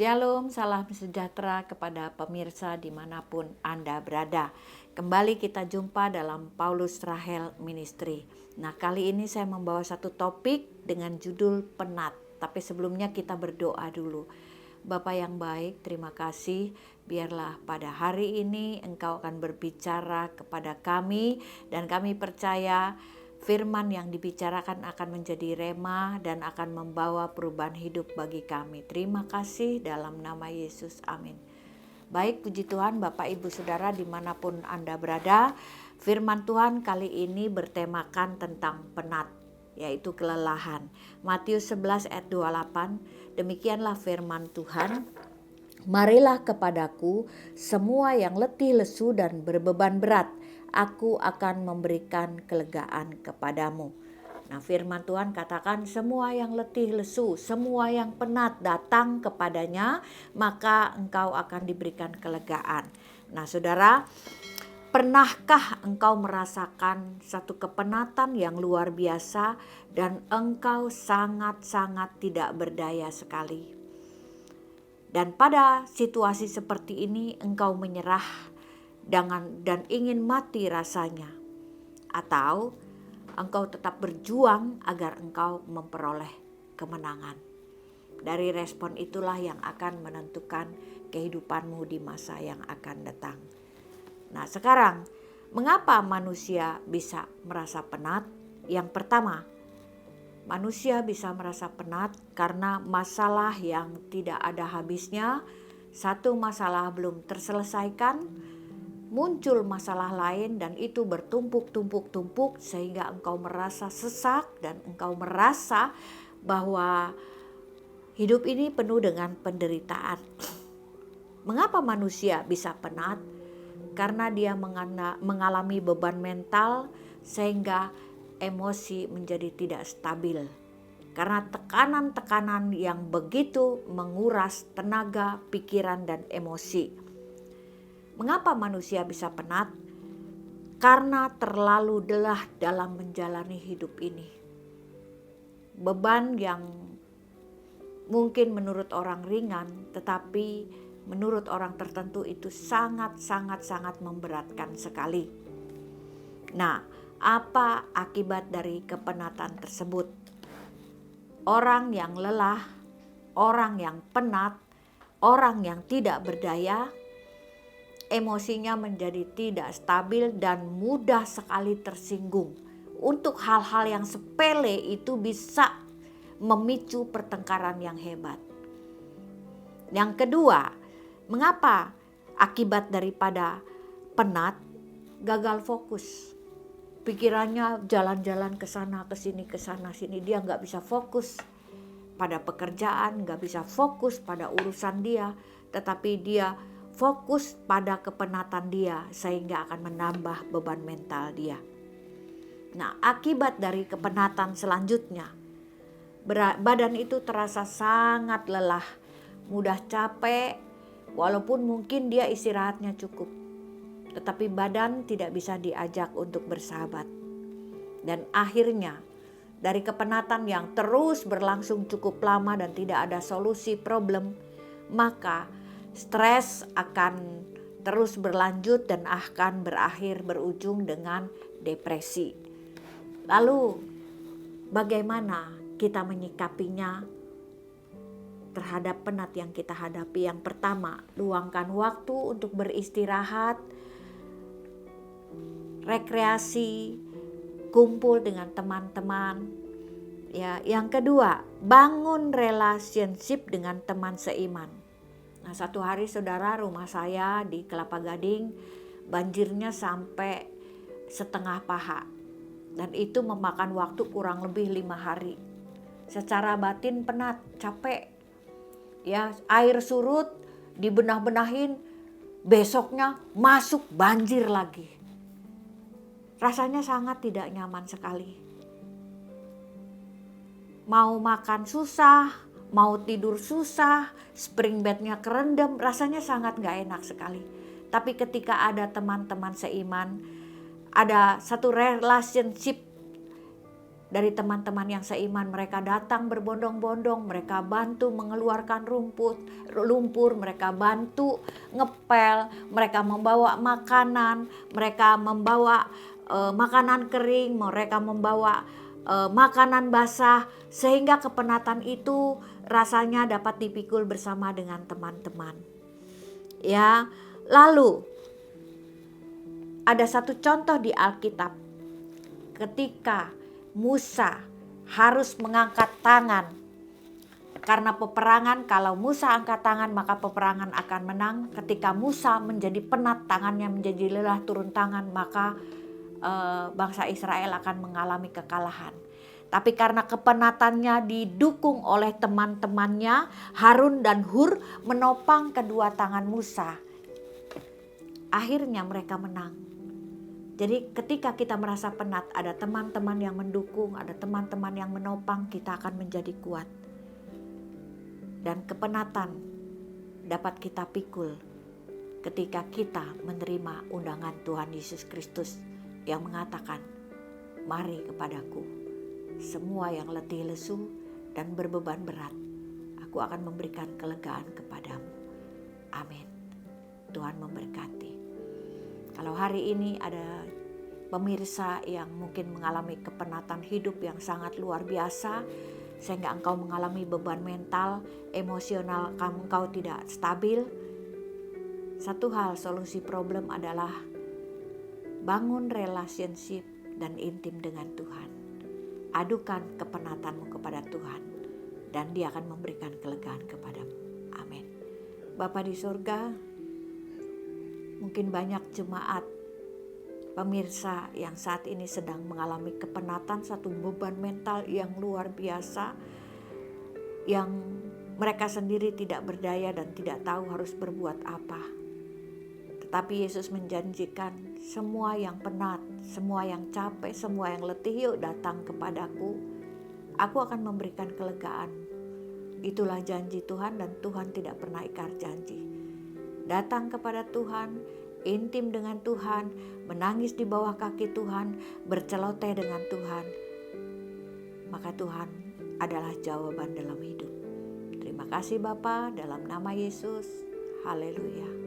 Shalom, salam sejahtera kepada pemirsa dimanapun Anda berada. Kembali kita jumpa dalam Paulus Rahel Ministry. Nah, kali ini saya membawa satu topik dengan judul penat. Tapi sebelumnya kita berdoa dulu. Bapa yang baik, terima kasih. Biarlah pada hari ini Engkau akan berbicara kepada kami dan kami percaya firman yang dibicarakan akan menjadi rema dan akan membawa perubahan hidup bagi kami. Terima kasih dalam nama Yesus. Amin. Baik, puji Tuhan Bapak Ibu Saudara dimanapun Anda berada. Firman Tuhan kali ini bertemakan tentang penat, yaitu kelelahan. Matius 11 ayat 28, demikianlah firman Tuhan. Marilah kepadaku semua yang letih lesu dan berbeban berat, aku akan memberikan kelegaan kepadamu. Nah, firman Tuhan katakan semua yang letih lesu, semua yang penat datang kepadanya, maka engkau akan diberikan kelegaan. Nah, saudara, pernahkah engkau merasakan satu kepenatan yang luar biasa dan engkau sangat-sangat tidak berdaya sekali? Dan pada situasi seperti ini engkau menyerah dan ingin mati rasanya. Atau engkau tetap berjuang agar engkau memperoleh kemenangan. Dari respon itulah yang akan menentukan kehidupanmu di masa yang akan datang. Nah, sekarang mengapa manusia bisa merasa penat? Yang pertama, manusia bisa merasa penat karena masalah yang tidak ada habisnya. Satu masalah belum terselesaikan, muncul masalah lain dan itu bertumpuk-tumpuk-tumpuk sehingga engkau merasa sesak dan engkau merasa bahwa hidup ini penuh dengan penderitaan. Mengapa manusia bisa penat? Karena dia mengalami beban mental sehingga emosi menjadi tidak stabil. Karena tekanan-tekanan yang begitu menguras tenaga, pikiran, dan emosi. Mengapa manusia bisa penat? Karena terlalu lelah dalam menjalani hidup ini. Beban yang mungkin menurut orang ringan, tetapi menurut orang tertentu itu sangat memberatkan sekali. Nah, apa akibat dari kepenatan tersebut? Orang yang lelah, orang yang penat, orang yang tidak berdaya, emosinya menjadi tidak stabil dan mudah sekali tersinggung. Untuk hal-hal yang sepele itu bisa memicu pertengkaran yang hebat. Yang kedua, mengapa akibat daripada penat? Gagal fokus. Pikirannya jalan-jalan ke sana, ke sana, sini. Dia gak bisa fokus pada pekerjaan, gak bisa fokus pada urusan dia. Tetapi dia fokus pada kepenatan dia sehingga akan menambah beban mental dia. Nah, akibat dari kepenatan selanjutnya, badan itu terasa sangat lelah, mudah capek, walaupun mungkin dia istirahatnya cukup. Tetapi badan tidak bisa diajak untuk bersahabat. Dan akhirnya dari kepenatan yang terus berlangsung cukup lama dan tidak ada solusi problem, maka stres akan terus berlanjut dan akan berujung dengan depresi. Lalu bagaimana kita menyikapinya terhadap penat yang kita hadapi? Yang pertama, luangkan waktu untuk beristirahat, rekreasi, kumpul dengan teman-teman. Ya, yang kedua, bangun relationship dengan teman seiman. Nah, satu hari saudara, rumah saya di Kelapa Gading banjirnya sampai setengah paha. Dan itu memakan waktu kurang lebih 5 hari. Secara batin penat, capek. Ya, air surut, dibenah-benahin, besoknya masuk banjir lagi. Rasanya sangat tidak nyaman sekali. Mau makan susah, mau tidur susah, spring bednya kerendam, rasanya sangat gak enak sekali. Tapi ketika ada teman-teman seiman, ada satu relationship dari teman-teman yang seiman. Mereka datang berbondong-bondong, mereka bantu mengeluarkan lumpur, mereka bantu ngepel, mereka membawa makanan, mereka membawa makanan kering, mereka membawa makanan basah, sehingga kepenatan itu rasanya dapat dipikul bersama dengan teman-teman. Ya, lalu ada satu contoh di Alkitab ketika Musa harus mengangkat tangan karena peperangan. Kalau Musa angkat tangan maka peperangan akan menang. Ketika Musa menjadi penat, tangannya menjadi lelah, turun tangan, maka bangsa Israel akan mengalami kekalahan. Tapi karena kepenatannya didukung oleh teman-temannya, Harun dan Hur menopang kedua tangan Musa, akhirnya mereka menang. Jadi ketika kita merasa penat, ada teman-teman yang mendukung, ada teman-teman yang menopang, kita akan menjadi kuat. Dan kepenatan dapat kita pikul ketika kita menerima undangan Tuhan Yesus Kristus yang mengatakan, "Mari kepadaku, semua yang letih lesu dan berbeban berat, aku akan memberikan kelegaan kepadamu." Amin. Tuhan memberkati. Kalau hari ini ada pemirsa yang mungkin mengalami kepenatan hidup yang sangat luar biasa, sehingga engkau mengalami beban mental, emosional, engkau tidak stabil. Satu hal, solusi problem adalah bangun relationship dan intim dengan Tuhan. Adukan kepenatanmu kepada Tuhan, dan Dia akan memberikan kelegaan kepadamu. Amin. Bapa di surga, mungkin banyak jemaat pemirsa yang saat ini sedang mengalami kepenatan, satu beban mental yang luar biasa, yang mereka sendiri tidak berdaya dan tidak tahu harus berbuat apa. Tetapi Yesus menjanjikan, semua yang penat, semua yang capek, semua yang letih, yuk datang kepadaku. Aku akan memberikan kelegaan. Itulah janji Tuhan, dan Tuhan tidak pernah ingkar janji. Datang kepada Tuhan, intim dengan Tuhan, menangis di bawah kaki Tuhan, berceloteh dengan Tuhan, maka Tuhan adalah jawaban dalam hidup. Terima kasih Bapa, dalam nama Yesus. Haleluya.